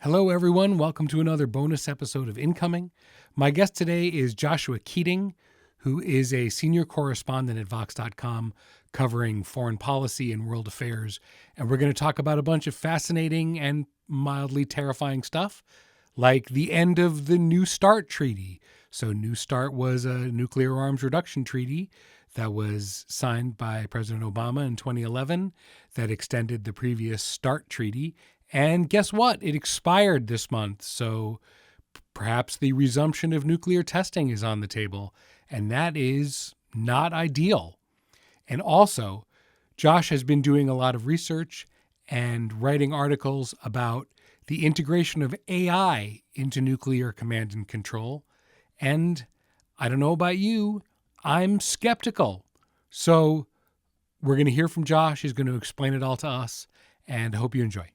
Hello, everyone. Welcome to another bonus episode of Incoming. My guest today is Joshua Keating, who is a senior correspondent at Vox.com covering foreign policy and world affairs. And we're going to talk about a bunch of fascinating and mildly terrifying stuff, like the end of the New START treaty. So, New START was a nuclear arms reduction treaty that was signed by President Obama in 2011 that extended the previous START treaty. And guess what? It expired this month. So perhaps the resumption of nuclear testing is on the table. And that is not ideal. And also, Josh has been doing a lot of research and writing articles about the integration of AI into nuclear command and control. And I don't know about you, I'm skeptical. So we're going to hear from Josh. He's going to explain it all to us, and I hope you enjoy.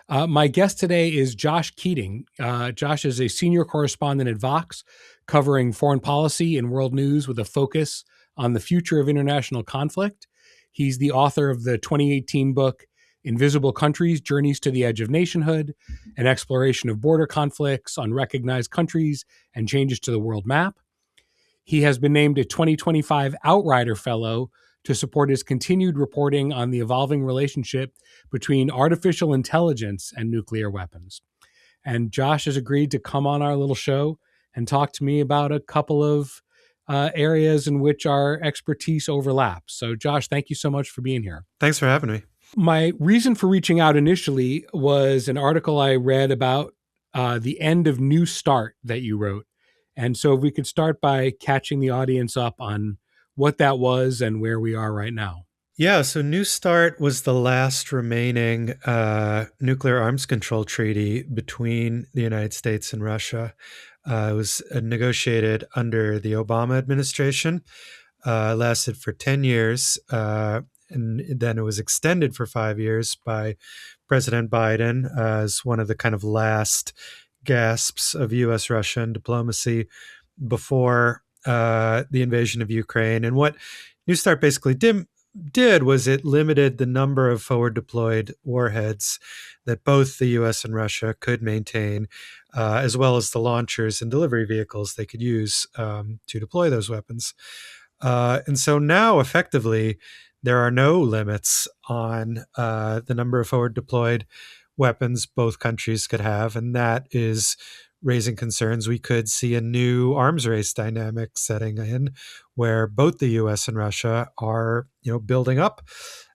My guest today is Josh Keating. Josh is a senior correspondent at Vox, covering foreign policy and world news with a focus on the future of international conflict. He's the author of the 2018 book, Invisible Countries, Journeys to the Edge of Nationhood, an exploration of border conflicts, unrecognized countries, and changes to the world map. He has been named a 2025 Outrider Fellow to support his continued reporting on the evolving relationship between artificial intelligence and nuclear weapons. And Josh has agreed to come on our little show and talk to me about a couple of areas in which our expertise overlaps. So, Josh, thank you so much for being here. Thanks for having me. My reason for reaching out initially was an article I read about the end of New START that you wrote. And so if we could start by catching the audience up on what that was and where we are right now. Yeah, so New START was the last remaining nuclear arms control treaty between the United States and Russia. It was negotiated under the Obama administration, lasted for 10 years, and then it was extended for 5 years by President Biden as one of the kind of last gasps of U.S.-Russian diplomacy before the invasion of Ukraine. And what New START basically did was it limited the number of forward deployed warheads that both the U.S. and Russia could maintain, as well as the launchers and delivery vehicles they could use to deploy those weapons. And so now, effectively, there are no limits on the number of forward deployed weapons both countries could have, and that is raising concerns. We could see a new arms race dynamic setting in where both the U.S. and Russia are, building up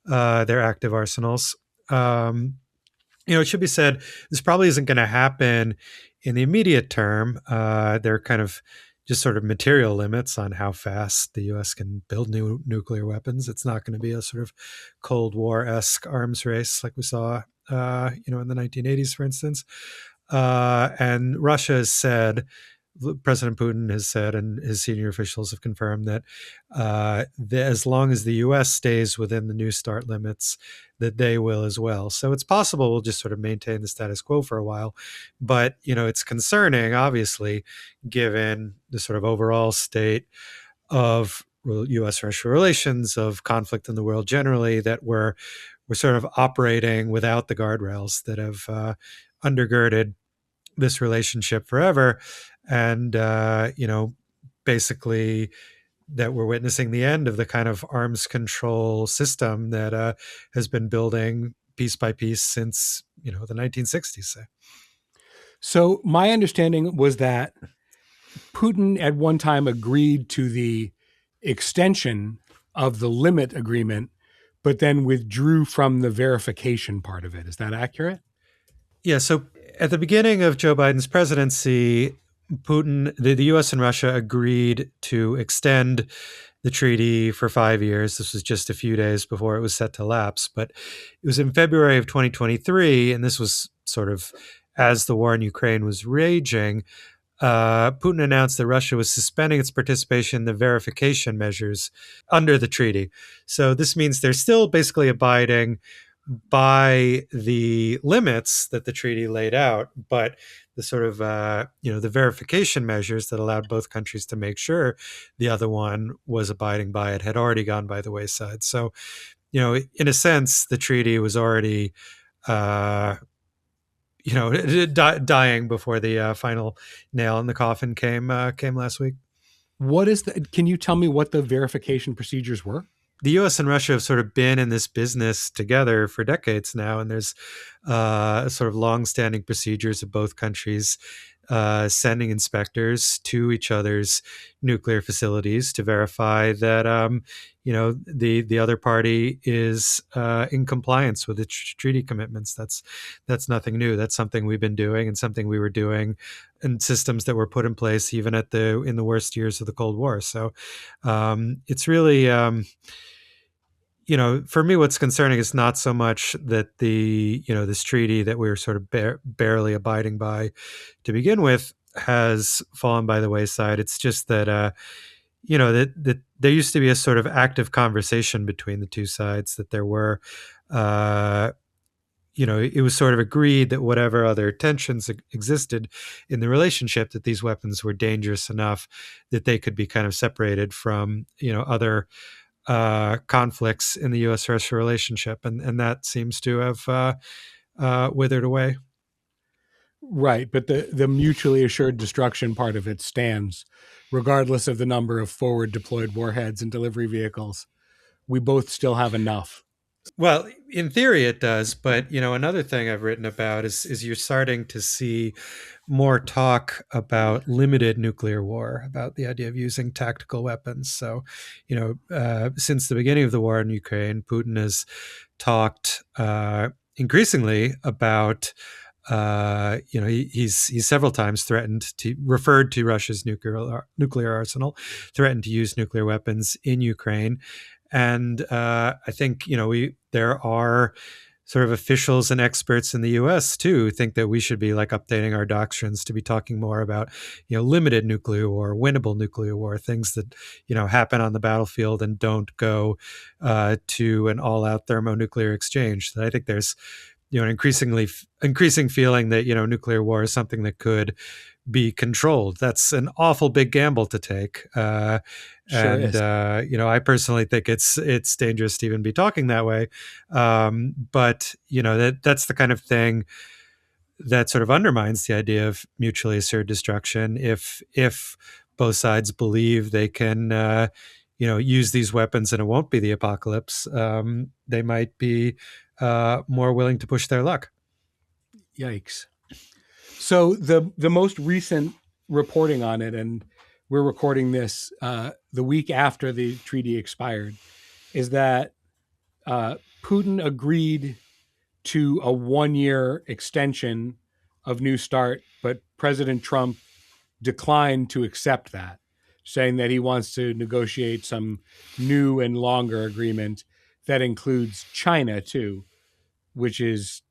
their active arsenals. It should be said, this probably isn't going to happen in the immediate term. There are kind of just sort of material limits on how fast the U.S. can build new nuclear weapons. It's not going to be a sort of Cold War-esque arms race like we saw, in the 1980s, for instance. And Russia has said, President Putin has said, and his senior officials have confirmed that as long as the U.S. stays within the New START limits, that they will as well. So it's possible we'll just sort of maintain the status quo for a while. But, it's concerning, obviously, given the sort of overall state of U.S.-Russia relations, of conflict in the world generally, that we're sort of operating without the guardrails that have undergirded this relationship forever. And, basically that we're witnessing the end of the kind of arms control system that has been building piece by piece since, the 1960s, say. So my understanding was that Putin at one time agreed to the extension of the limit agreement, but then withdrew from the verification part of it. Is that accurate? Yeah. So at the beginning of Joe Biden's presidency, Putin, the U.S. and Russia agreed to extend the treaty for 5 years. This was just a few days before it was set to lapse. But it was in February of 2023, and this was sort of as the war in Ukraine was raging. Putin announced that Russia was suspending its participation in the verification measures under the treaty. So this means they're still basically abiding by the limits that the treaty laid out, but the sort of, the verification measures that allowed both countries to make sure the other one was abiding by it had already gone by the wayside. So, in a sense, the treaty was already dying before the final nail in the coffin came last week. Can you tell me what the verification procedures were? The U.S. and Russia have sort of been in this business together for decades now, and there's sort of long-standing procedures of both countries sending inspectors to each other's nuclear facilities to verify that the other party is in compliance with its treaty commitments. That's nothing new. That's something we've been doing, and something we were doing in systems that were put in place even in the worst years of the Cold War. So it's really. For me, what's concerning is not so much that this treaty that we were sort of barely abiding by to begin with has fallen by the wayside. It's just that, that there used to be a sort of active conversation between the two sides, that there were, it was sort of agreed that whatever other tensions existed in the relationship, that these weapons were dangerous enough that they could be kind of separated from, other conflicts in the U.S.-Russia relationship, and that seems to have withered away. Right, but the mutually assured destruction part of it stands, regardless of the number of forward deployed warheads and delivery vehicles. We both still have enough. Well, in theory it does, but another thing I've written about is you're starting to see more talk about limited nuclear war, about the idea of using tactical weapons. So, since the beginning of the war in Ukraine, Putin has talked increasingly about. He's several times referred to Russia's nuclear arsenal, threatened to use nuclear weapons in Ukraine, and I think there are sort of officials and experts in the U.S. too think that we should be like updating our doctrines to be talking more about limited nuclear war, winnable nuclear war, things that happen on the battlefield and don't go to an all-out thermonuclear exchange. That I think there's an increasing feeling that nuclear war is something that could be controlled. That's an awful big gamble to take. Sure and is. I personally think it's dangerous to even be talking that way. But that's the kind of thing that sort of undermines the idea of mutually assured destruction. If both sides believe they can, use these weapons and it won't be the apocalypse, they might be more willing to push their luck. Yikes. So the most recent reporting on it, and we're recording this the week after the treaty expired, is that Putin agreed to a 1-year extension of New START, but President Trump declined to accept that, saying that he wants to negotiate some new and longer agreement that includes China too, which is,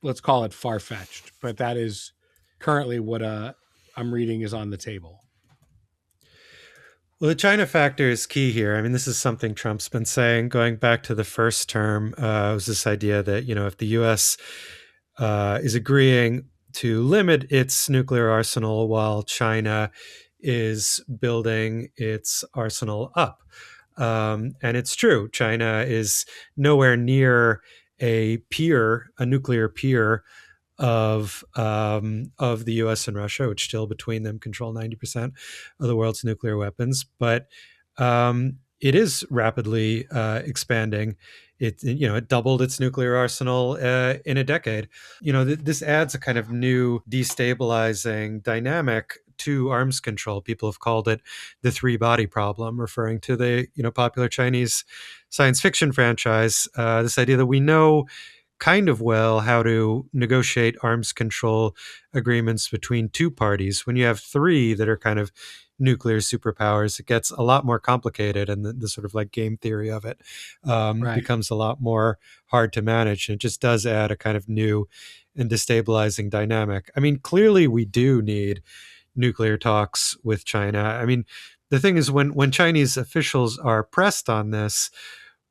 let's call it far-fetched, but that is currently what I'm reading is on the table. Well, the China factor is key here. I mean, this is something Trump's been saying going back to the first term. Was this idea that if the U.S. Is agreeing to limit its nuclear arsenal while China is building its arsenal up. And it's true. China is nowhere near a nuclear peer of the U.S. and Russia, which still between them control 90% of the world's nuclear weapons. But it is rapidly expanding. It doubled its nuclear arsenal in a decade. This adds a kind of new destabilizing dynamic to arms control. People have called it the three body problem, referring to the popular Chinese science fiction franchise. This idea that we know kind of well how to negotiate arms control agreements between two parties. When you have three that are kind of nuclear superpowers, it gets a lot more complicated, and the sort of like game theory of it Right. becomes a lot more hard to manage. And it just does add a kind of new and destabilizing dynamic. I mean, clearly we do need nuclear talks with China. I mean, the thing is, when Chinese officials are pressed on this,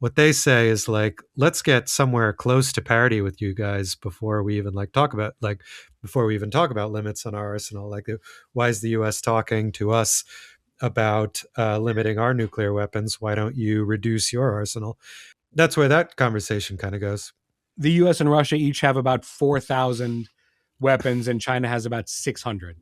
what they say is like, let's get somewhere close to parity with you guys before we even talk about limits on our arsenal. Like, why is the U.S. talking to us about limiting our nuclear weapons? Why don't you reduce your arsenal? That's where that conversation kind of goes. The U.S. and Russia each have about 4,000 weapons, and China has about 600.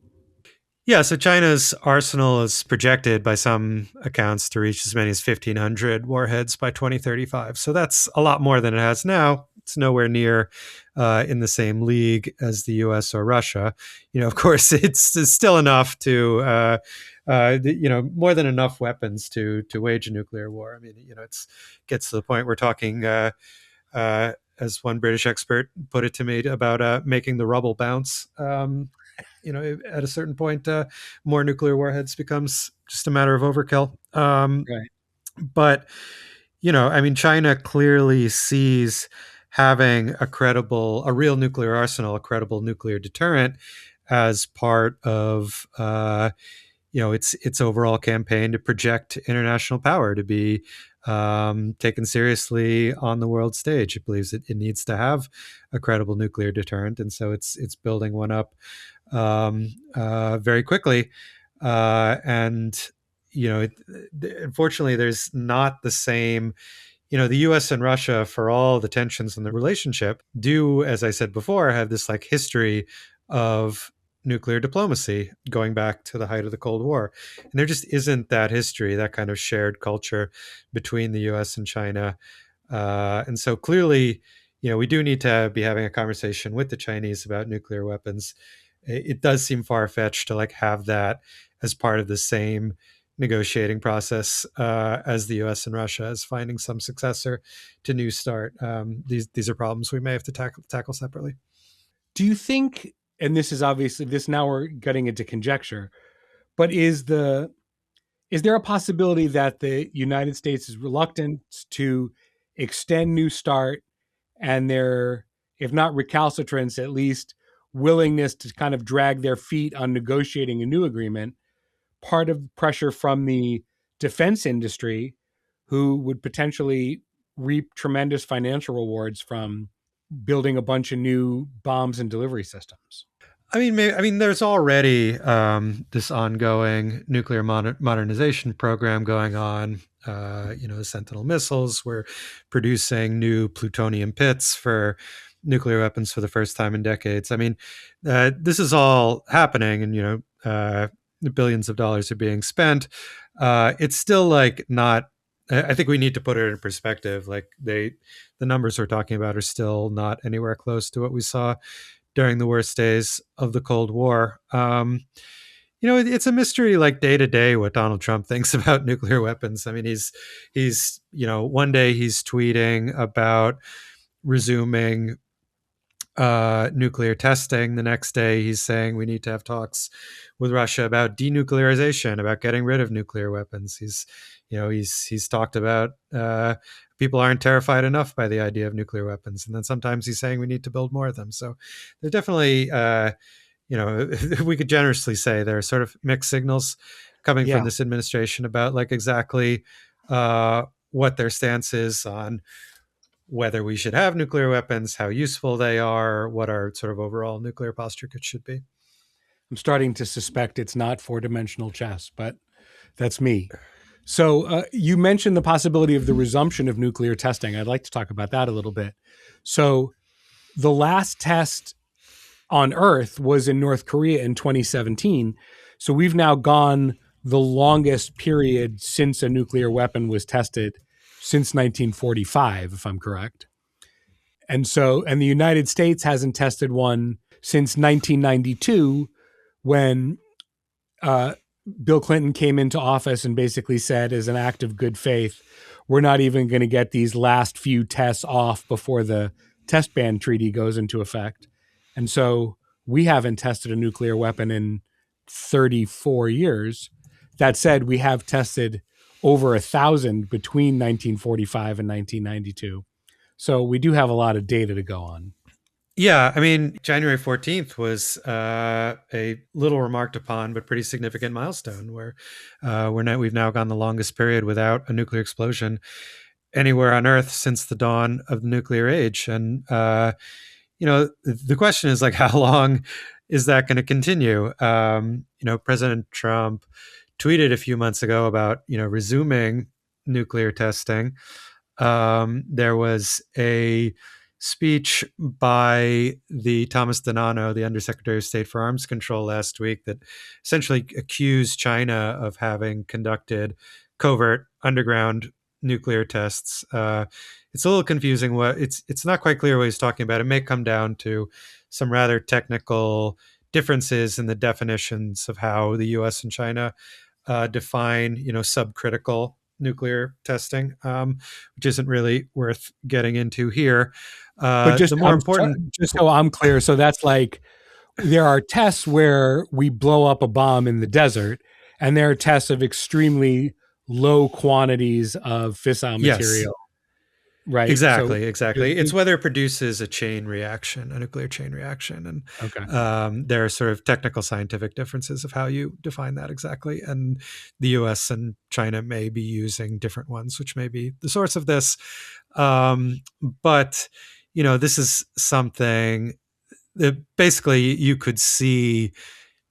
Yeah, so China's arsenal is projected by some accounts to reach as many as 1,500 warheads by 2035. So that's a lot more than it has now. It's nowhere near in the same league as the US or Russia. Of course, it's still enough to, more than enough weapons to wage a nuclear war. I mean, it's gets to the point we're talking, as one British expert put it to me, about making the rubble bounce. At a certain point, more nuclear warheads becomes just a matter of overkill. Right. But I mean, China clearly sees having a real nuclear arsenal, a credible nuclear deterrent, as part of its overall campaign to project international power, to be taken seriously on the world stage. It believes it needs to have a credible nuclear deterrent, and so it's building one up very quickly. And unfortunately, there's not the same. The U.S. and Russia, for all the tensions in the relationship, do, as I said before, have this like history of nuclear diplomacy going back to the height of the Cold War. And there just isn't that history, that kind of shared culture between the US and China. And so clearly, we do need to be having a conversation with the Chinese about nuclear weapons. It does seem far fetched to like have that as part of the same negotiating process as the U.S. and Russia, as finding some successor to New START. These are problems we may have to tackle separately. Do you think, and this is obviously this now we're getting into conjecture, but is there a possibility that the United States is reluctant to extend New START, and their, if not recalcitrance, at least willingness to kind of drag their feet on negotiating a new agreement, part of pressure from the defense industry, who would potentially reap tremendous financial rewards from building a bunch of new bombs and delivery systems? There's already this ongoing nuclear modernization program going on. The Sentinel missiles. We're producing new plutonium pits for nuclear weapons for the first time in decades. This is all happening, and billions of dollars are being spent. It's still like not. I think we need to put it in perspective. Like the numbers we're talking about are still not anywhere close to what we saw during the worst days of the Cold War. It's a mystery, like day to day, what Donald Trump thinks about nuclear weapons. I mean, he's one day he's tweeting about resuming nuclear testing. The next day, he's saying we need to have talks with Russia about denuclearization, about getting rid of nuclear weapons. He's talked about people aren't terrified enough by the idea of nuclear weapons, and then sometimes he's saying we need to build more of them. So they're definitely, we could generously say there are sort of mixed signals coming from Yeah. this administration about like exactly what their stance is on whether we should have nuclear weapons, how useful they are, what our sort of overall nuclear posture should be. I'm starting to suspect it's not four-dimensional chess, but that's me. So you mentioned the possibility of the resumption of nuclear testing. I'd like to talk about that a little bit. So the last test on Earth was in North Korea in 2017. So we've now gone the longest period since a nuclear weapon was tested, since 1945, if I'm correct. And the United States hasn't tested one since 1992, when uh, Bill Clinton came into office and basically said, as an act of good faith, we're not even going to get these last few tests off before the test ban treaty goes into effect. And so we haven't tested a nuclear weapon in 34 years. That said, we have tested over 1,000 between 1945 and 1992. So we do have a lot of data to go on. Yeah, January 14th was a little remarked upon but pretty significant milestone where we've now gone the longest period without a nuclear explosion anywhere on Earth since the dawn of the nuclear age. And the question is like, how long is that going to continue? President Trump tweeted a few months ago about resuming nuclear testing. There was a speech by the Thomas Donano, the Undersecretary of State for Arms Control, last week that essentially accused China of having conducted covert underground nuclear tests. It's a little confusing. What it's not quite clear what he's talking about. It may come down to some rather technical differences in the definitions of how the U.S. and China define, subcritical nuclear testing, which isn't really worth getting into here. But The more important, just so I'm clear, so that's like there are tests where we blow up a bomb in the desert, and there are tests of extremely low quantities of fissile yes, material, right? So exactly. It's whether it produces a chain reaction, a nuclear chain reaction, okay. and there are sort of technical scientific differences of how you define that exactly. And the U.S. and China may be using different ones, which may be the source of this. But this is something that basically you could see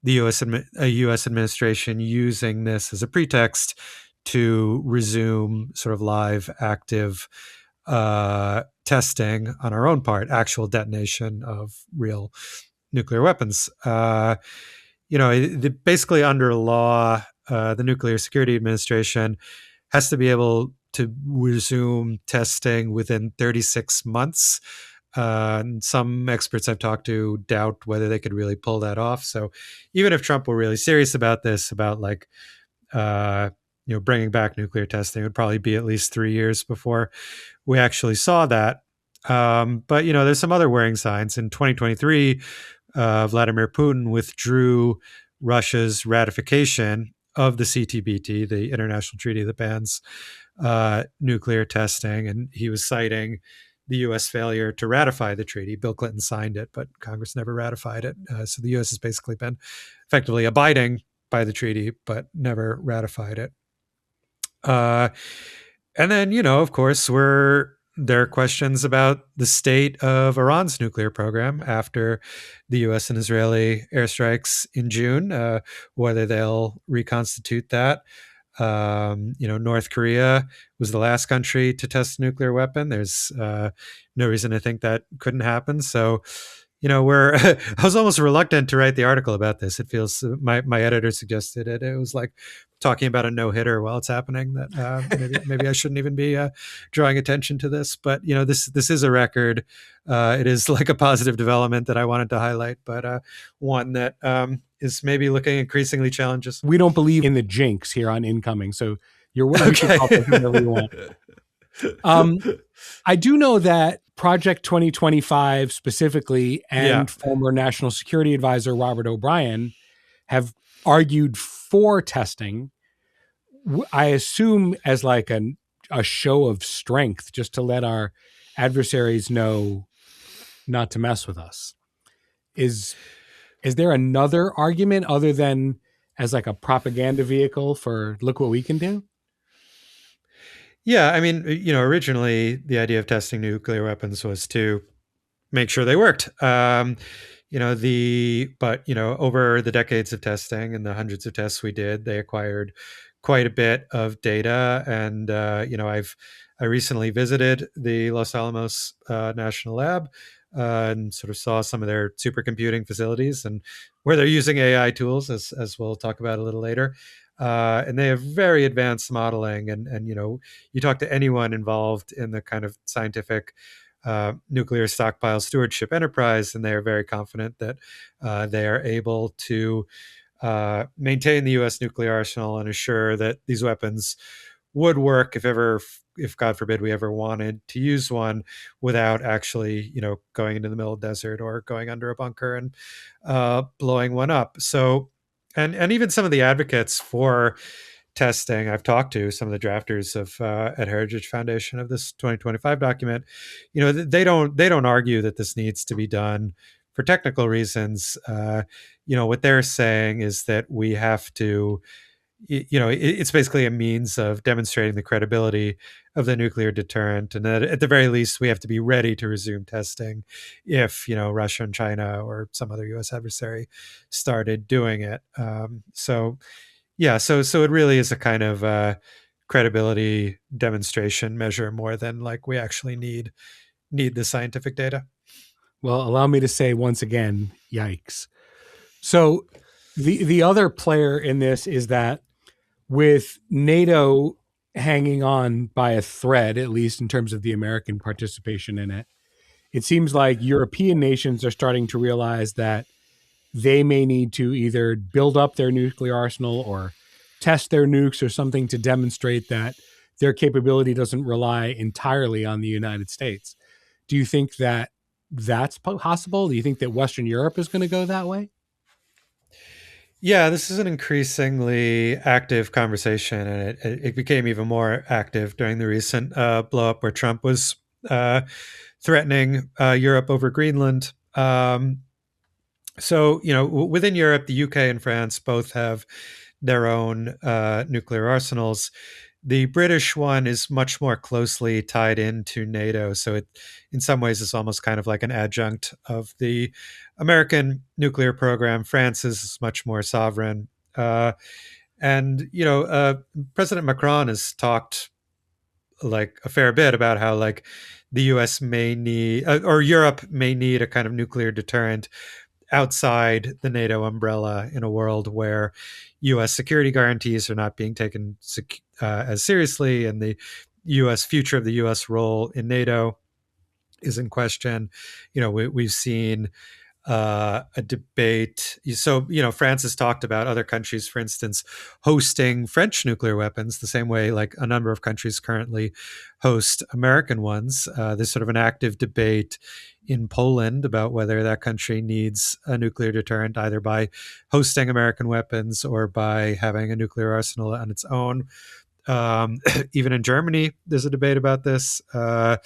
the U.S. administration using this as a pretext to resume sort of live, active testing on our own part, actual detonation of real nuclear weapons. Basically under law, the Nuclear Security Administration has to be able to resume testing within 36 months. And some experts I've talked to doubt whether they could really pull that off. So even if Trump were really serious about this, about like, bringing back nuclear testing, it would probably be at least 3 years before we actually saw that. But there's some other worrying signs. In 2023, Vladimir Putin withdrew Russia's ratification of the CTBT, the international treaty that bans nuclear testing, and he was citing the U.S. failure to ratify the treaty. Bill Clinton signed it, but Congress never ratified it. So the U.S. has basically been effectively abiding by the treaty, but never ratified it. And then, of course, there are questions about the state of Iran's nuclear program after the U.S. and Israeli airstrikes in June, whether they'll reconstitute that. North Korea was the last country to test a nuclear weapon. There's no reason to think that couldn't happen. So, we're I was almost reluctant to write the article about this. It feels my editor suggested it. It was like talking about a no hitter while it's happening. That maybe I shouldn't even be drawing attention to this. But this is a record. It is like a positive development that I wanted to highlight, but one that is maybe looking increasingly challenges. We don't believe in the jinx here on Incoming, so you're welcome to Okay. talk whatever you want. I do know that Project 2025 specifically and former National Security Advisor Robert O'Brien have argued for testing, I assume as like a show of strength, just to let our adversaries know not to mess with us. Is there another argument other than as like a propaganda vehicle for look what we can do? Yeah, I mean, originally the idea of testing nuclear weapons was to make sure they worked. Over the decades of testing and the hundreds of tests we did, they acquired quite a bit of data. And I recently visited the Los Alamos National Lab and sort of saw some of their supercomputing facilities and where they're using AI tools, as we'll talk about a little later. And they have very advanced modeling, and you talk to anyone involved in the kind of scientific nuclear stockpile stewardship enterprise, and they are very confident that they are able to maintain the U.S. nuclear arsenal and assure that these weapons would work if God forbid we ever wanted to use one without actually, going into the middle of the desert or going under a bunker and blowing one up. So, and even some of the advocates for testing I've talked to, some of the drafters of at Heritage Foundation of this 2025 document, they don't argue that this needs to be done for technical reasons. What they're saying is that we have to, it's basically a means of demonstrating the credibility of the nuclear deterrent, and that at the very least we have to be ready to resume testing if Russia and China or some other U.S. adversary started doing it. So it really is a kind of credibility demonstration measure more than like we actually need need the scientific data. Well, allow me to say once again, yikes. So the other player in this is that with NATO hanging on by a thread, at least in terms of the American participation in it, it seems like European nations are starting to realize that they may need to either build up their nuclear arsenal or test their nukes or something to demonstrate that their capability doesn't rely entirely on the United States. Do you think that that's possible? Do you think that Western Europe is going to go that way? Yeah, this is an increasingly active conversation, and it became even more active during the recent blow up where Trump was uh, threatening Europe over Greenland. So, within Europe, the UK and France both have their own nuclear arsenals. The British one is much more closely tied into NATO. So, it, in some ways, is almost kind of like an adjunct of the American nuclear program. France is much more sovereign. And President Macron has talked like a fair bit about how like the US may need or Europe may need a kind of nuclear deterrent outside the NATO umbrella in a world where U.S. security guarantees are not being taken as seriously, and the U.S. future of the U.S. role in NATO is in question. We've seen a debate. So, France has talked about other countries, for instance, hosting French nuclear weapons the same way like a number of countries currently host American ones. There's sort of an active debate in Poland about whether that country needs a nuclear deterrent, either by hosting American weapons or by having a nuclear arsenal on its own. Even in Germany, there's a debate about this. And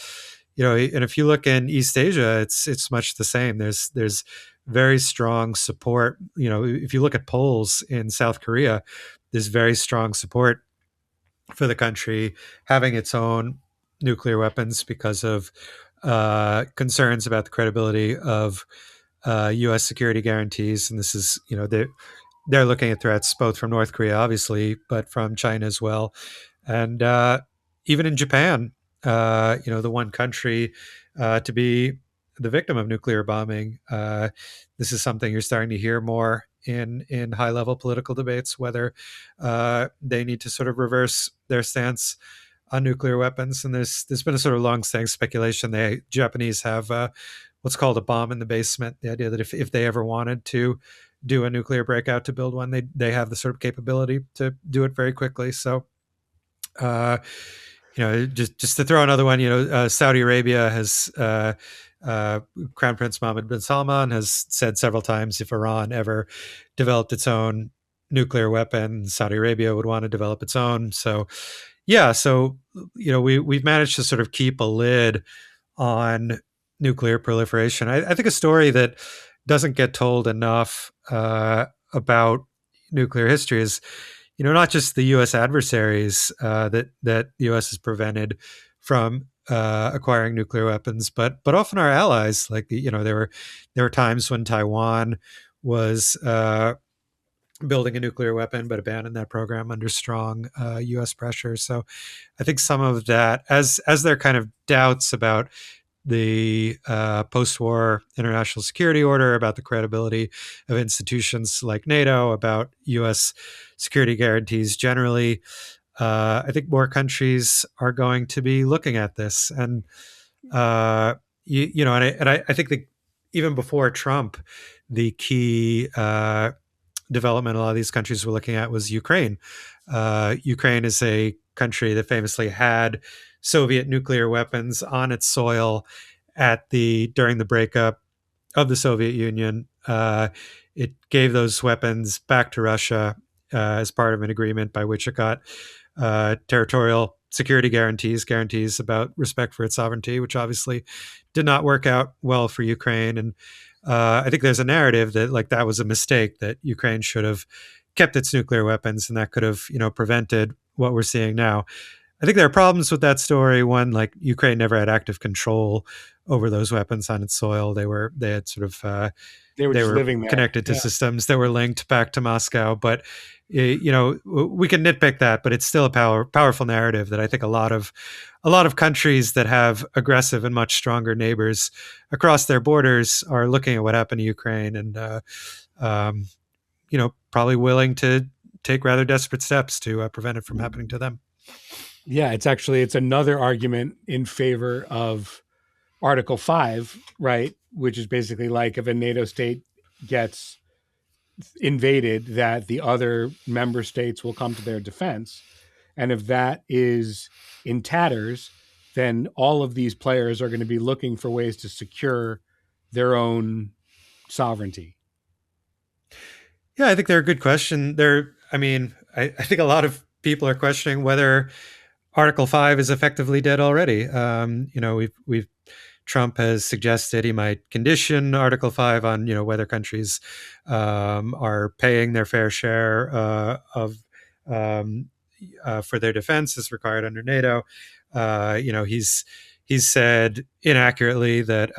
if you look in East Asia, it's much the same. There's very strong support. If you look at polls in South Korea, there's very strong support for the country having its own nuclear weapons because of concerns about the credibility of U.S. security guarantees. And this is, they're looking at threats both from North Korea, obviously, but from China as well. And even in Japan, the one country to be the victim of nuclear bombing. This is something you're starting to hear more in high level political debates, whether they need to sort of reverse their stance on nuclear weapons. And there's been a sort of long-standing speculation the Japanese have what's called a bomb in the basement. The idea that if they ever wanted to do a nuclear breakout to build one, they have the sort of capability to do it very quickly. So, just to throw another one, Saudi Arabia has Crown Prince Mohammed bin Salman has said several times if Iran ever developed its own nuclear weapon, Saudi Arabia would want to develop its own. So, yeah, we've managed to sort of keep a lid on nuclear proliferation. I think a story that doesn't get told enough about nuclear history is, not just the U.S. adversaries that the U.S. has prevented from acquiring nuclear weapons, but often our allies. Like there were times when Taiwan was building a nuclear weapon, but abandoned that program under strong U.S. pressure. So I think some of that, as there are kind of doubts about the post-war international security order, about the credibility of institutions like NATO, about U.S. security guarantees generally, I think more countries are going to be looking at this. And I think that even before Trump, the key development a lot of these countries were looking at was Ukraine. Ukraine is a country that famously had Soviet nuclear weapons on its soil during the breakup of the Soviet Union. It gave those weapons back to Russia as part of an agreement by which it got territorial security guarantees about respect for its sovereignty, which obviously did not work out well for Ukraine. And I think there's a narrative that like that was a mistake, that Ukraine should have kept its nuclear weapons, and that could have prevented what we're seeing now. I think there are problems with that story. One, like Ukraine never had active control over those weapons on its soil. They had sort of They were they just were living there. connected to Yeah. systems that were linked back to Moscow. But we can nitpick that, but it's still a powerful narrative that I think a lot of countries that have aggressive and much stronger neighbors across their borders are looking at what happened to Ukraine and um, probably willing to take rather desperate steps to prevent it from happening to them. Yeah, it's another argument in favor of Article 5, right? Which is basically like if a NATO state gets invaded, that the other member states will come to their defense. And if that is in tatters, then all of these players are going to be looking for ways to secure their own sovereignty. Yeah, I think they're a good question. I think a lot of people are questioning whether Article 5 is effectively dead already. We've Trump has suggested he might condition Article 5 on whether countries are paying their fair share of um, for their defense as required under NATO. He's said inaccurately that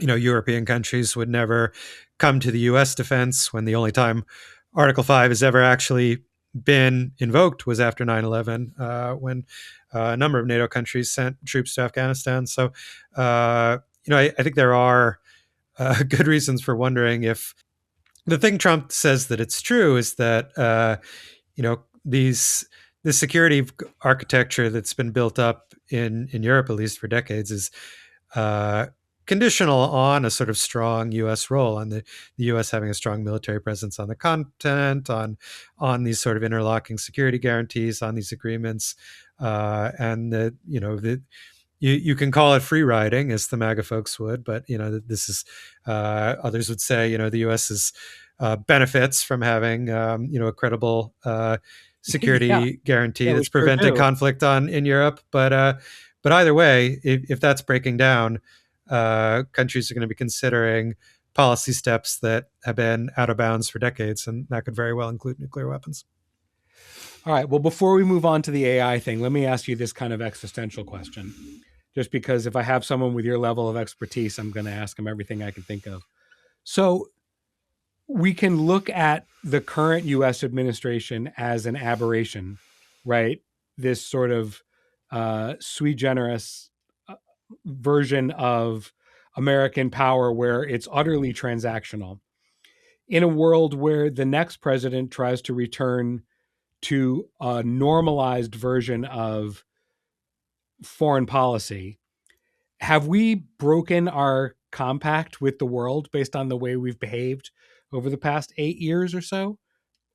European countries would never come to the U.S. defense when the only time Article 5 has ever actually been invoked was after 9/11, when a number of NATO countries sent troops to Afghanistan. So, I think there are good reasons for wondering if the thing Trump says that it's true is that, these the security architecture that's been built up in Europe, at least for decades, is uh, conditional on a sort of strong U.S. role, on the U.S. having a strong military presence on the continent, on these sort of interlocking security guarantees, on these agreements, and you can call it free riding, as the MAGA folks would, but this is others would say the U.S. is benefits from having a credible Yeah, security guarantee yeah, we that's sure prevented do. conflict in Europe. But either way, if that's breaking down, countries are going to be considering policy steps that have been out of bounds for decades, and that could very well include nuclear weapons. All right. Well, before we move on to the AI thing, let me ask you this kind of existential question. Just because if I have someone with your level of expertise, I'm going to ask them everything I can think of. So we can look at the current US administration as an aberration, right? This sort of sui generis version of American power where it's utterly transactional. In a world where the next president tries to return to a normalized version of foreign policy, have we broken our compact with the world based on the way we've behaved over the past 8 years or so?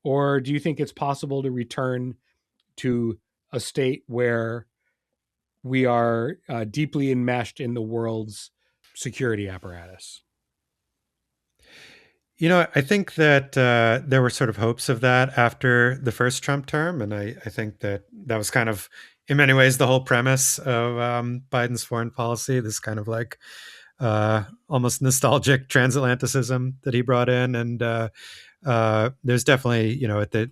Or do you think it's possible to return to a state where we are deeply enmeshed in the world's security apparatus? I think that there were sort of hopes of that after the first Trump term, and I think that was kind of, in many ways, the whole premise of Biden's foreign policy. This kind of like almost nostalgic transatlanticism that he brought in, and there's definitely, at the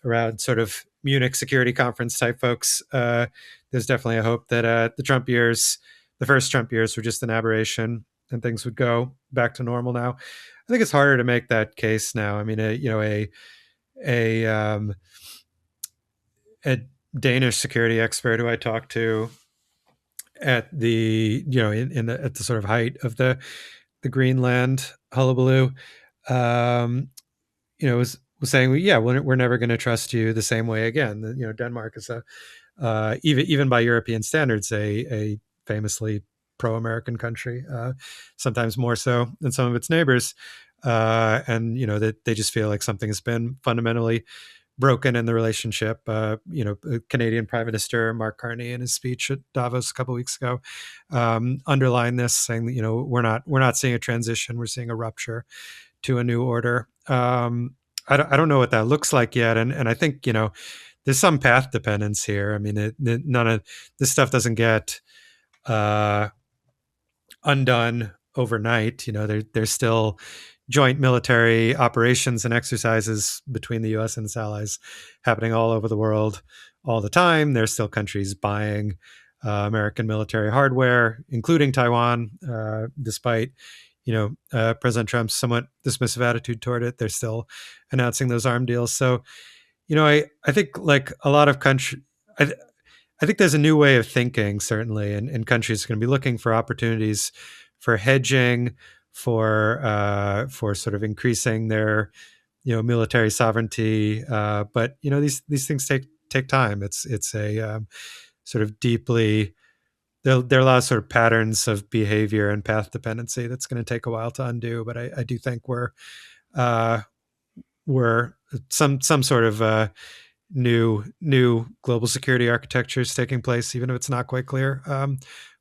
around sort of Munich Security Conference type folks, there's definitely a hope that the first Trump years, were just an aberration and things would go back to normal now. I think it's harder to make that case now. I mean, a a Danish security expert who I talked to at the at the sort of height of the Greenland hullabaloo, um, was saying, well, yeah, we're never going to trust you the same way again. Denmark is even by European standards a famously pro-American country, sometimes more so than some of its neighbors, and that they just feel like something has been fundamentally broken in the relationship. Canadian Prime Minister Mark Carney, in his speech at Davos a couple of weeks ago, underlined this, saying that we're not seeing a transition, we're seeing a rupture to a new order. I don't know what that looks like yet, and I think there's some path dependence here. I mean, none of this stuff doesn't get uh, undone overnight. There's still joint military operations and exercises between the U.S. and its allies happening all over the world all the time. There's still countries buying American military hardware, including Taiwan, despite President Trump's somewhat dismissive attitude toward it. They're still announcing those arm deals. So I think like a lot of countries, I think there's a new way of thinking, certainly, and countries are going to be looking for opportunities for hedging, for sort of increasing their military sovereignty. But these things take time. It's a sort of deeply there are a lot of sort of patterns of behavior and path dependency that's going to take a while to undo. But I do think uh, we're some sort of new global security architecture is taking place, even if it's not quite clear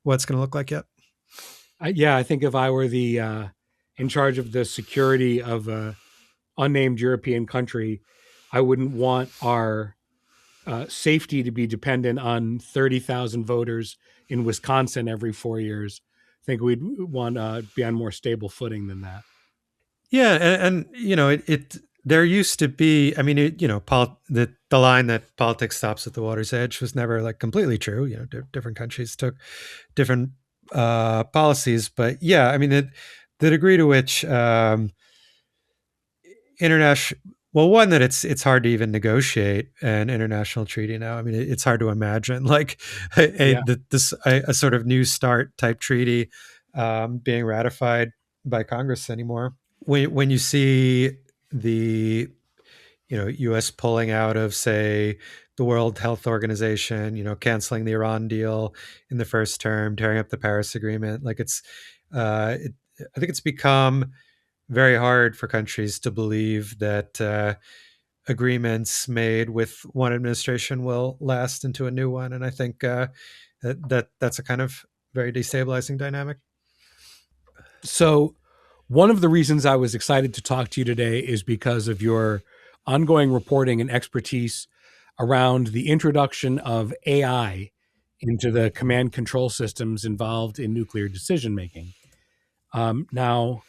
what's going to look like yet. Yeah, I think if I were the in charge of the security of a unnamed European country, I wouldn't want our safety to be dependent on 30,000 voters in Wisconsin every 4 years. I think we'd want to be on more stable footing than that. Yeah, and it there used to be. I mean, the line that politics stops at the water's edge was never like completely true. Different countries took different policies, but yeah, I mean, the degree to which international well, one, that it's hard to even negotiate an international treaty now. I mean, it's hard to imagine like Yeah. a sort of new start type treaty being ratified by Congress anymore. When you see the U.S. pulling out of, say, the World Health Organization, canceling the Iran deal in the first term, tearing up the Paris Agreement, like I think it's become very hard for countries to believe that agreements made with one administration will last into a new one, and I think that's a kind of very destabilizing dynamic. So, one of the reasons I was excited to talk to you today is because of your ongoing reporting and expertise around the introduction of AI into the command control systems involved in nuclear decision making. Now,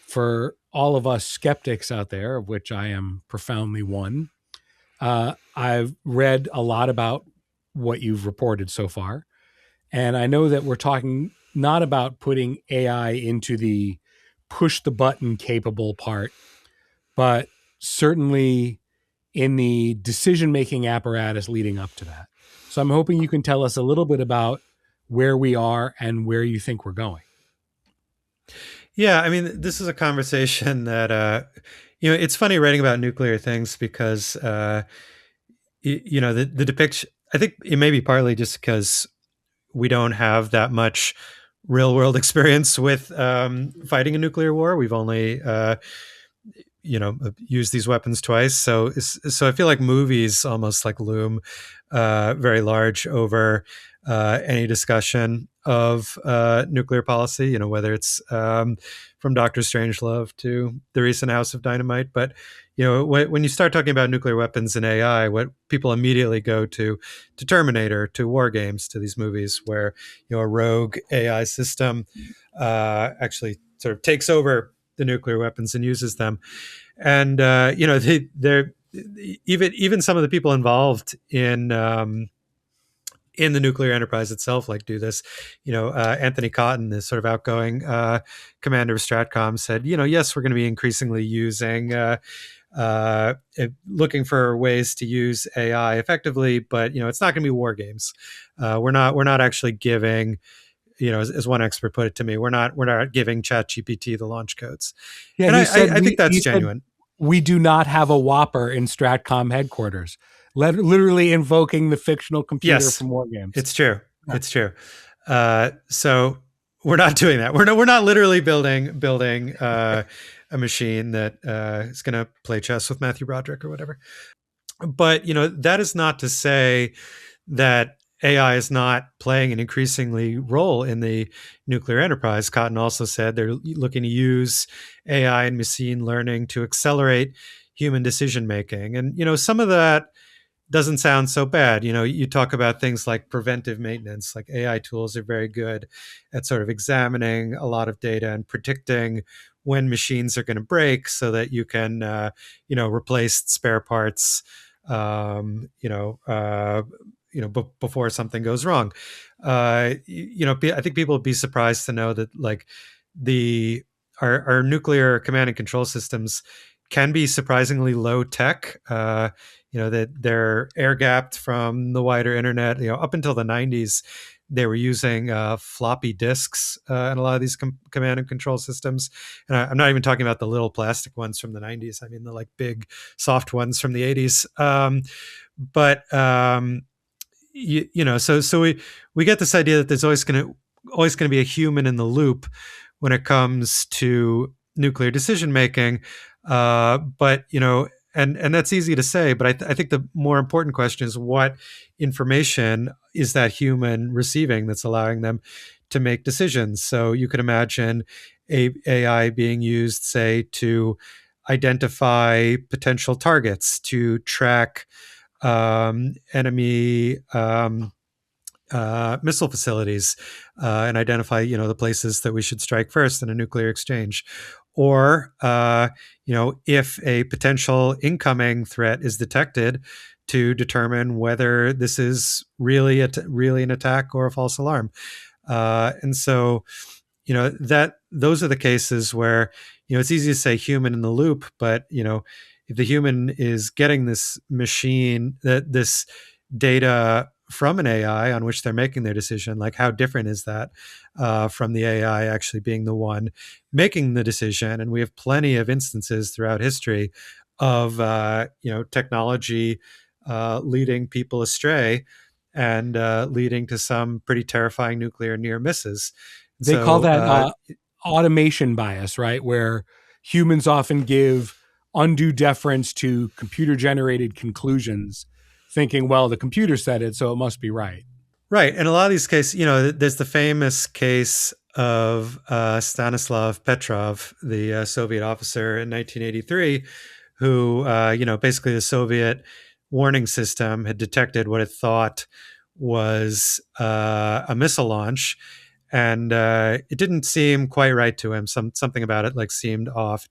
for all of us skeptics out there, of which I am profoundly one, I've read a lot about what you've reported so far. And I know that we're talking not about putting AI into the push the button capable part, but certainly in the decision making apparatus leading up to that. So I'm hoping you can tell us a little bit about where we are and where you think we're going. Yeah, I mean, this is a conversation that it's funny writing about nuclear things because the depiction. I think it may be partly just because we don't have that much real world experience with fighting a nuclear war. We've only used these weapons twice, so I feel like movies almost like loom very large over any discussion of nuclear policy. Whether it's from Doctor Strangelove to the recent House of Dynamite. But when you start talking about nuclear weapons and AI, what people immediately go to Terminator, to war games, to these movies where a rogue AI system actually sort of takes over the nuclear weapons and uses them. And they're even some of the people involved in the nuclear enterprise itself, like do this. Anthony Cotton, this sort of outgoing commander of Stratcom, said, yes, we're going to be increasingly using looking for ways to use AI effectively, but it's not going to be war games. We're not actually giving, as one expert put it to me, we're not giving ChatGPT the launch codes. Yeah, And he said I think that's he said genuine. we do not have a Whopper in Stratcom headquarters. Literally invoking the fictional computer Yes, from war games. it's true. Yeah. It's true. So we're not doing that. We're not literally building a machine that is going to play chess with Matthew Broderick or whatever. But that is not to say that AI is not playing an increasingly role in the nuclear enterprise. Cotton also said they're looking to use AI and machine learning to accelerate human decision making, and some of that doesn't sound so bad. You talk about things like preventive maintenance, like AI tools are very good at sort of examining a lot of data and predicting when machines are going to break so that you can, replace spare parts, before something goes wrong. I think people would be surprised to know that like the our nuclear command and control systems can be surprisingly low tech. That they're air gapped from the wider internet. Up until the 90s, they were using floppy disks in a lot of these command and control systems. And I'm not even talking about the little plastic ones from the 90s. I mean the like big soft ones from the 80s. But so we get this idea that there's always going to be a human in the loop when it comes to nuclear decision making. But and that's easy to say, but I think the more important question is what information is that human receiving that's allowing them to make decisions. So you could imagine AI being used, say, to identify potential targets, to track enemy missile facilities, and identify the places that we should strike first in a nuclear exchange, or if a potential incoming threat is detected, to determine whether this is really an attack or a false alarm. And so that those are the cases where it's easy to say human in the loop, but if the human is getting this this data from an AI on which they're making their decision, like how different is that from the AI actually being the one making the decision? And we have plenty of instances throughout history of technology leading people astray and leading to some pretty terrifying nuclear near misses. They call that automation bias, right? Where humans often give undue deference to computer generated conclusions, thinking, well, the computer said it, so it must be right. Right. In a lot of these cases, there's the famous case of Stanislav Petrov, the Soviet officer in 1983, who, basically the Soviet warning system had detected what it thought was a missile launch. And it didn't seem quite right to him. Something about it seemed off.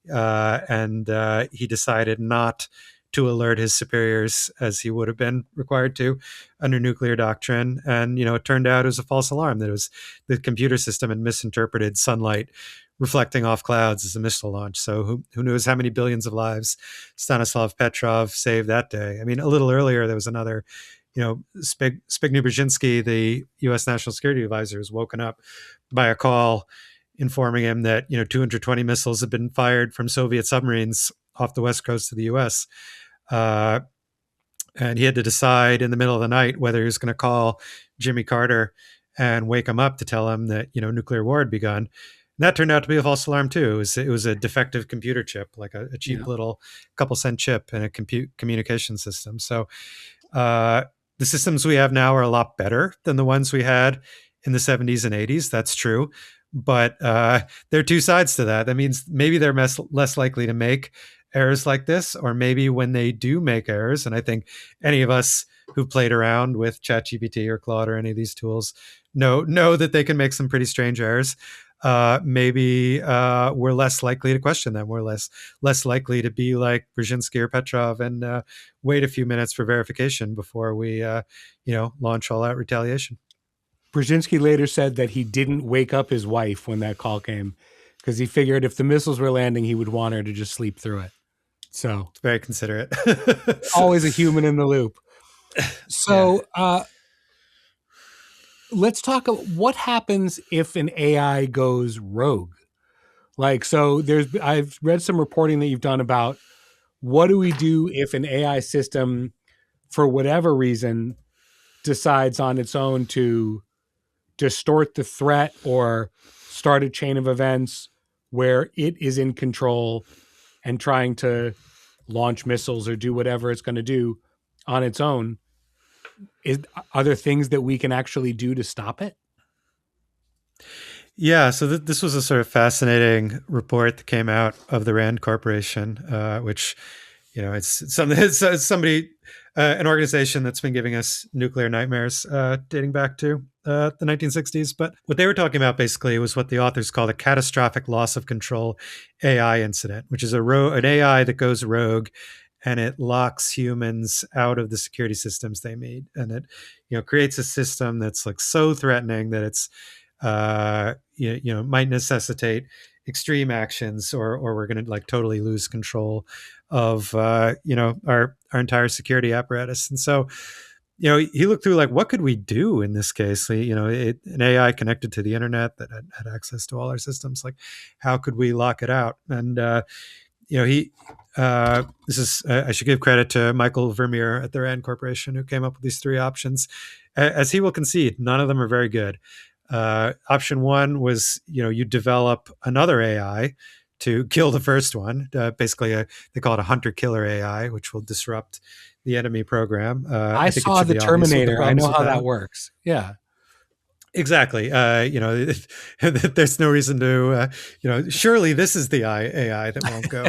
And he decided not to alert his superiors as he would have been required to under nuclear doctrine. And it turned out it was a false alarm. That it was the computer system had misinterpreted sunlight reflecting off clouds as a missile launch. So who knows how many billions of lives Stanislav Petrov saved that day? I mean, a little earlier there was another. Zbigniew Brzezinski, the U.S. National Security Advisor, was woken up by a call informing him that 220 missiles had been fired from Soviet submarines off the west coast of the U.S. And he had to decide in the middle of the night whether he was going to call Jimmy Carter and wake him up to tell him that nuclear war had begun. And that turned out to be a false alarm too. It was a defective computer chip, like a cheap little couple cent chip in a communication system. So the systems we have now are a lot better than the ones we had in the 70s and 80s. That's true. But there are two sides to that. That means maybe they're less likely to make errors like this, or maybe when they do make errors, and I think any of us who played around with ChatGPT or Claude or any of these tools know that they can make some pretty strange errors. Maybe we're less likely to question them. We're less likely to be like Brzezinski or Petrov and wait a few minutes for verification before we launch all out retaliation. Brzezinski later said that he didn't wake up his wife when that call came because he figured if the missiles were landing, he would want her to just sleep through it. So it's very considerate. Always a human in the loop. So let's talk about what happens if an AI goes rogue. I've read some reporting that you've done about what do we do if an AI system, for whatever reason, decides on its own to distort the threat or start a chain of events where it is in control and trying to launch missiles or do whatever it's going to do on its own. Are there things that we can actually do to stop it? Yeah, so this was a sort of fascinating report that came out of the Rand Corporation, which, it's somebody, an organization that's been giving us nuclear nightmares dating back to the 1960s. But what they were talking about basically was what the authors call a catastrophic loss of control AI incident, which is an AI that goes rogue and it locks humans out of the security systems they need, and it creates a system that's like so threatening that it's might necessitate extreme actions, or we're going to like totally lose control of our entire security apparatus. And so he looked through like, what could we do in this case? An AI connected to the internet that had access to all our systems, like how could we lock it out? And he this is I should give credit to Michael Vermeer at the Rand Corporation, who came up with these three options. As he will concede, none of them are very good. Option one was, you develop another AI to kill the first one. Basically, they call it a hunter-killer AI, which will disrupt the enemy program. I think it saw should the be obvious what the Terminator. I problems know with how that works. Yeah. Exactly. There's no reason to, surely this is the AI that won't go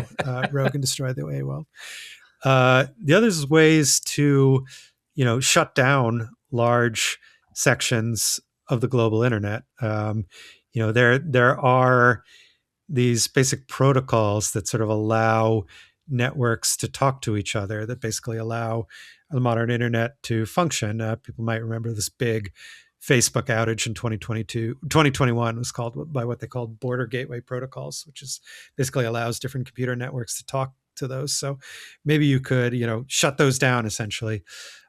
rogue and destroy the AI world. The other is ways to, shut down large sections of the global internet. There are these basic protocols that sort of allow networks to talk to each other, that basically allow the modern internet to function. People might remember this big Facebook outage in 2021 was called by what they called border gateway protocols, which is basically allows different computer networks to talk to those. So maybe you could, shut those down essentially.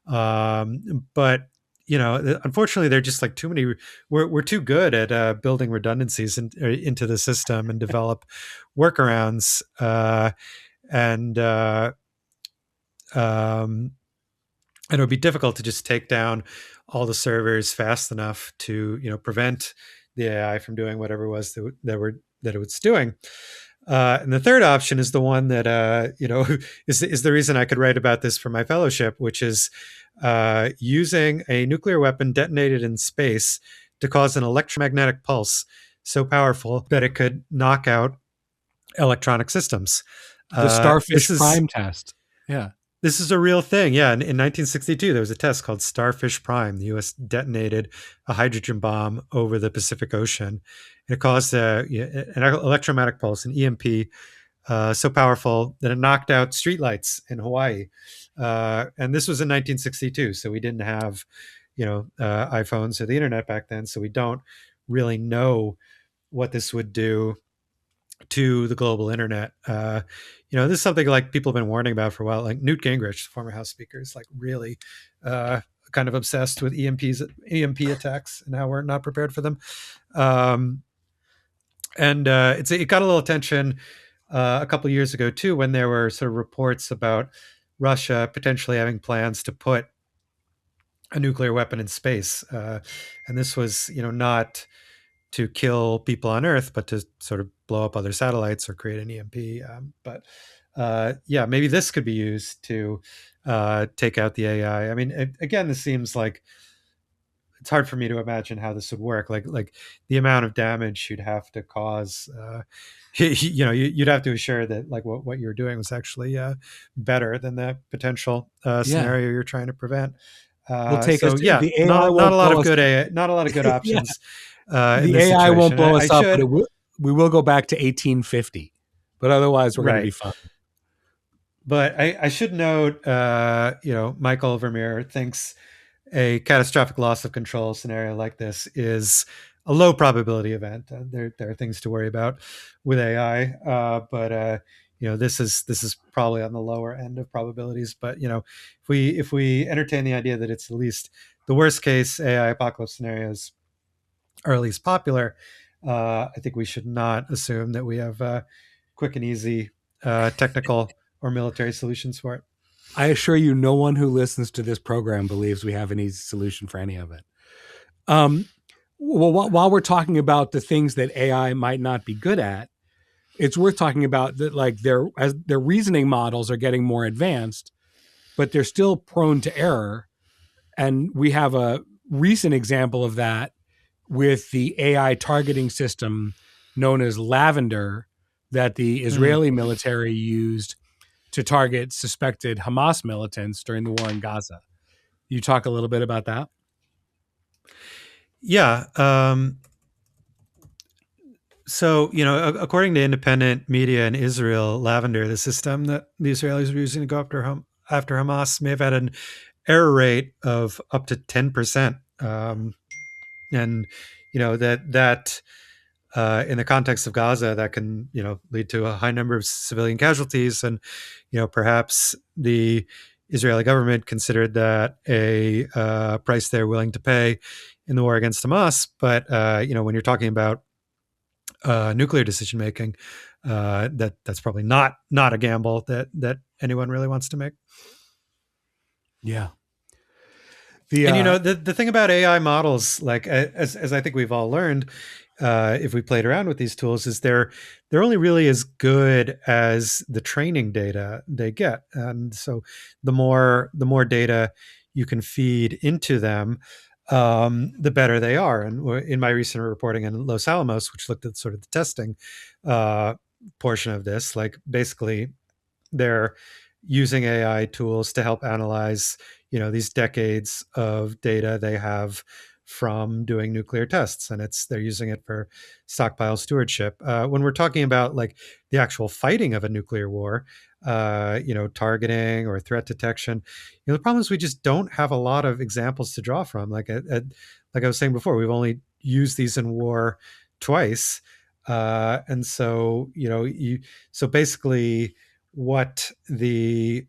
But unfortunately, they're just like too many. We're too good at building redundancies into the system and develop workarounds. And it would be difficult to just take down all the servers fast enough to prevent the AI from doing whatever it was that it was doing. And the third option is the one that is the reason I could write about this for my fellowship, which is using a nuclear weapon detonated in space to cause an electromagnetic pulse so powerful that it could knock out electronic systems. The Starfish Prime test. Yeah. This is a real thing. Yeah. In 1962, there was a test called Starfish Prime. The U.S. detonated a hydrogen bomb over the Pacific Ocean. It caused an electromagnetic pulse, an EMP, so powerful that it knocked out streetlights in Hawaii. And this was in 1962. So we didn't have, iPhones or the internet back then. So we don't really know what this would do to the global internet. This is something like people have been warning about for a while. Like Newt Gingrich, former House Speaker, is like really kind of obsessed with EMP attacks and how we're not prepared for them. It got a little attention a couple of years ago too, when there were sort of reports about Russia potentially having plans to put a nuclear weapon in space, and this was not to kill people on Earth, but to sort of blow up other satellites or create an EMP. Maybe this could be used to take out the AI. I mean, again, this seems like it's hard for me to imagine how this would work. Like the amount of damage you'd have to cause. You'd have to assure that like what you're doing was actually better than the potential scenario you're trying to prevent. We'll take us to, yeah, the AI not a lot of good not a lot of good options. The AI won't blow us up, but we will go back to 1850. But otherwise, we're going to be fine. But I should note, Michael Vermeer thinks a catastrophic loss of control scenario like this is a low probability event. There are things to worry about with AI, but this is probably on the lower end of probabilities. But if we entertain the idea that it's at least the worst case AI apocalypse scenarios are at least popular, I think we should not assume that we have quick and easy technical or military solutions for it. I assure you, no one who listens to this program believes we have an easy solution for any of it. Well, while we're talking about the things that AI might not be good at, it's worth talking about that, like their reasoning models are getting more advanced, but they're still prone to error. And we have a recent example of that with the AI targeting system known as Lavender that the Israeli military used to target suspected Hamas militants during the war in Gaza. You talk a little bit about that? Yeah. So, according to independent media in Israel, Lavender, the system that the Israelis were using to go after Hamas, may have had an error rate of up to 10%. And that in the context of Gaza, that can lead to a high number of civilian casualties, and perhaps the Israeli government considered that a price they're willing to pay in the war against Hamas. But when you're talking about nuclear decision making, that's probably not a gamble that anyone really wants to make. Yeah. The And the thing about AI models, like as I think we've all learned, if we played around with these tools, is they're only really as good as the training data they get, and so the more data you can feed into them, the better they are. And in my recent reporting in Los Alamos, which looked at sort of the testing uh, portion of this, like basically they're using AI tools to help analyze, these decades of data they have from doing nuclear tests, and they're using it for stockpile stewardship. When we're talking about like the actual fighting of a nuclear war, targeting or threat detection, the problem is we just don't have a lot of examples to draw from. Like I was saying before, we've only used these in war twice, and so so basically what the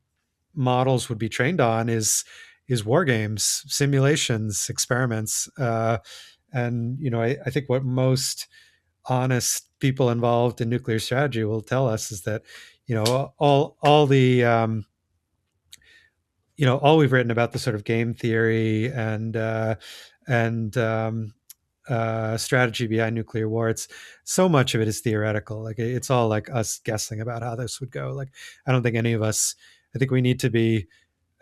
models would be trained on is war games, simulations, experiments, and I think what most honest people involved in nuclear strategy will tell us is that all the all we've written about the sort of game theory and strategy behind nuclear war. It's so much of it is theoretical. Like it's all like us guessing about how this would go. Like I don't think any of us. I think we need to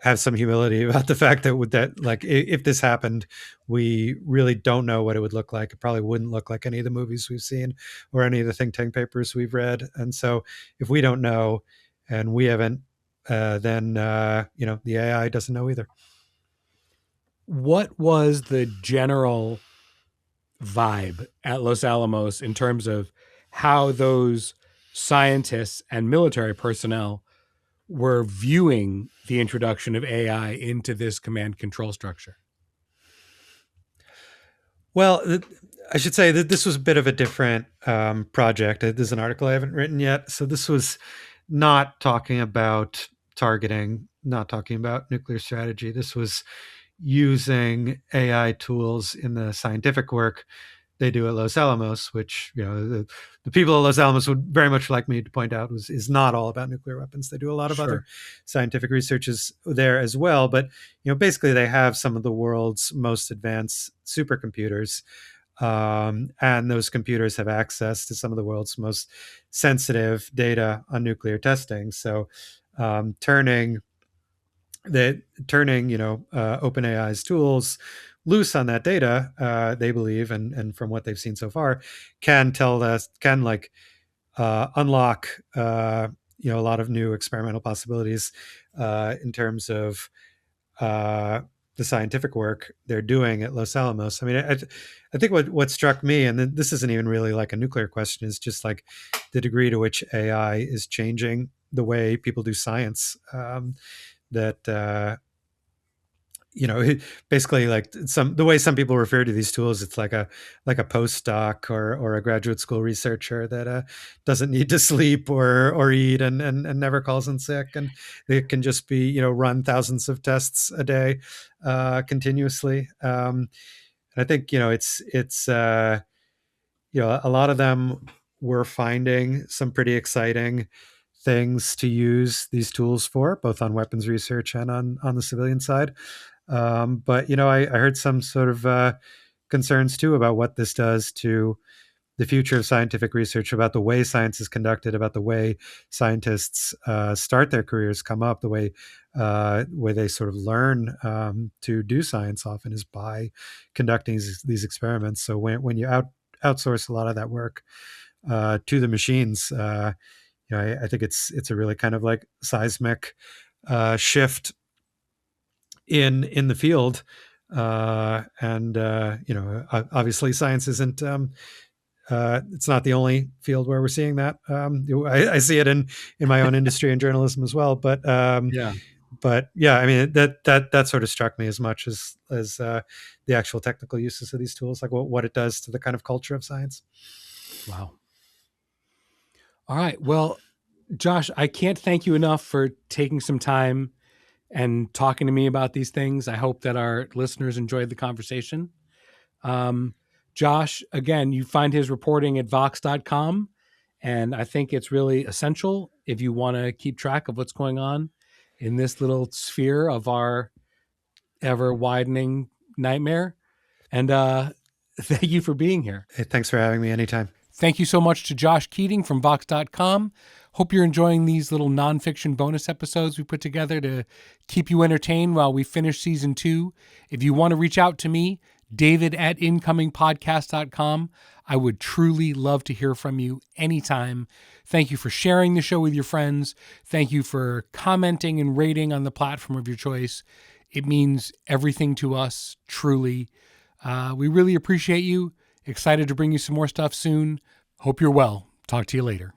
have some humility about the fact that like if this happened, we really don't know what it would look like. It probably wouldn't look like any of the movies we've seen or any of the think tank papers we've read. And so if we don't know, and we haven't, then the AI doesn't know either. what was the general vibe at Los Alamos in terms of how those scientists and military personnel were viewing the introduction of AI into this command control structure? Well, I should say that this was a bit of a different project. There's an article I haven't written yet. So this was not talking about targeting, not talking about nuclear strategy. This was using AI tools in the scientific work they do at Los Alamos, which the people at Los Alamos would very much like me to point out is not all about nuclear weapons. They do a lot of other Sure. scientific researches there as well. But basically, they have some of the world's most advanced supercomputers, and those computers have access to some of the world's most sensitive data on nuclear testing. So turning OpenAI's tools loose on that data, they believe, and from what they've seen so far, can like unlock a lot of new experimental possibilities in terms of the scientific work they're doing at Los Alamos. I mean, I think what struck me, and this isn't even really like a nuclear question, is just like the degree to which AI is changing the way people do science. That basically like the way some people refer to these tools, it's like a postdoc or a graduate school researcher that doesn't need to sleep or eat and never calls in sick, and it can just be run thousands of tests a day continuously. And I think it's a lot of them were finding some pretty exciting things to use these tools for, both on weapons research and on the civilian side. But I heard some sort of concerns too about what this does to the future of scientific research, about the way science is conducted, about the way scientists start their careers, come up, the way they sort of learn to do science often is by conducting these experiments. So when you outsource a lot of that work to the machines, I think it's a really kind of like seismic shift in the field, and obviously science isn't It's not the only field where we're seeing that. I see it in my own industry and journalism as well. Yeah. But yeah, I mean that sort of struck me as much as the actual technical uses of these tools, like what it does to the kind of culture of science. Wow. All right. Well, Josh, I can't thank you enough for taking some time and talking to me about these things. I hope that our listeners enjoyed the conversation. Um, Josh, again, you find his reporting at Vox.com. And I think it's really essential if you want to keep track of what's going on in this little sphere of our ever widening nightmare. And thank you for being here. Hey, thanks for having me anytime. Thank you so much to Josh Keating from Vox.com. Hope you're enjoying these little nonfiction bonus episodes we put together to keep you entertained while we finish season 2. If you want to reach out to me, david@incomingpodcast.com. I would truly love to hear from you anytime. Thank you for sharing the show with your friends. Thank you for commenting and rating on the platform of your choice. It means everything to us, truly. We really appreciate you. Excited to bring you some more stuff soon. Hope you're well. Talk to you later.